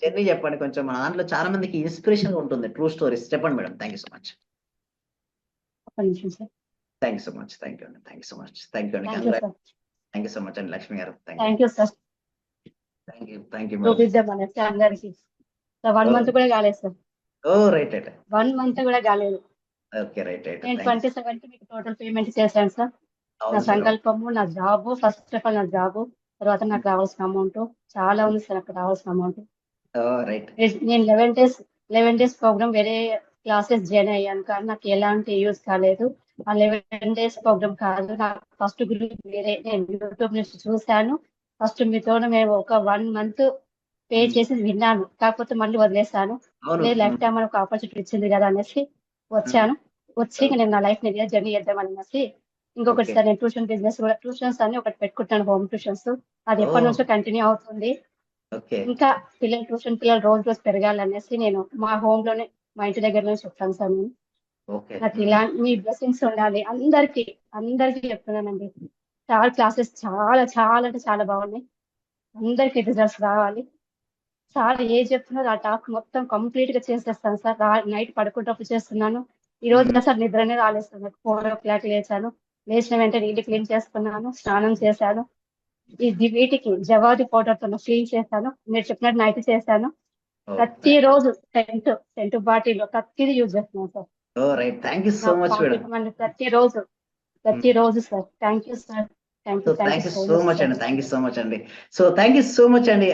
Journey చెప్పండి కొంచెం. మన దాంట్లో చాలా మందికి ఇన్స్పిరేషన్ ఉంటుంది. ట్రూ స్టోరీస్ చెప్పండి madam. Thank you so much. ఒక్క నిమిషం sir. Thank you so much. Thank you అండి. Thank you so much. Thank you అండి. Thank you sir. Thank you so much అండి Lakshmi garu. Thank you sir. Thank you. Thank you madam. చూపిద్దాం అనేసి అందరికి. 1 month కూడా కాలేదు sir. Oh right right. 1 month కూడా కాలేదు. Okay right right. నేను 27కి మీకు టోటల్ పేమెంట్ చేశాను సార్. నా సంకల్పము, నా జాబ్, ఫస్ట్ ఆఫ్ ఆల్ నా జాబ్, తర్వాత నాకు రావాల్సిన అమౌంట్ చాలా ఉంది సార్. అక్కడ రావాల్సిన అమౌంట్. రైట్. నేను 11 days ప్రోగ్రామ్ వేరే క్లాసెస్ జాయిన్ అయ్యాను కానీ నాకు ఎలాంటి యూజ్ కాలేదు. ఆ 11 days ప్రోగ్రామ్ కాదు, నాకు ఫస్ట్ గ్రూప్ వేరే నేను యూట్యూబ్ నుంచి చూశాను. ఫస్ట్ మీతో మేము ఒక 1 month పే చేసి విన్నాను, కాకపోతే మళ్ళీ వదిలేసాను. లైఫ్ టైం ఒక ఆపర్చునిటీ ఇచ్చింది కదా అనేసి వచ్చాను. వచ్చి నేను నా లైఫ్ ని జర్నీ చేద్దామని అనేసి ఇంకొకటి సార్, నేను బిజినెస్ కూడా ట్యూషన్స్ అని ఒకటి పెట్టుకుంటాను, హోమ్ ట్యూషన్స్. అది ఎప్పటి నుంచో కంటిన్యూ అవుతుంది. ఇంకా పిల్లలు రోజు పెరగాలనేసి నేను మా హోమ్ లోనే, మా ఇంటి దగ్గరలోనే చెప్తాను సార్. నేను నాకు ఇలా మీ బ్లెస్సింగ్స్ ఉండాలి అందరికి చెప్తున్నానండి. చాలా క్లాసెస్ చాలా చాలా అంటే చాలా బాగున్నాయి. అందరికి రిజల్ట్స్ రావాలి. చాలా చెప్తున్నారు ఆ టాక్ మొత్తం కంప్లీట్ గా చేసేస్తాను సార్. నైట్ పడుకుంటప్పుడు చేస్తున్నాను. ఈ రోజు సార్ నిద్రనే రాలేదు సార్. 4 o'clock లేచాను. లేచిన వెంటనే ఇల్లు క్లీన్ చేసుకున్నాను, స్నానం చేశాను. వీటికి జవాది పౌడర్ తో క్లీన్ చేశాను. మీరు చెప్పినట్టు నైట్ చేశాను. ప్రతిరోజు సెంటు బాటిల్ ప్రతిదీ యూజ్ చేస్తున్నాను సార్. ప్రతిరోజు sir. Thank you sir. Thank you so much అండి. So thank you so much అండి.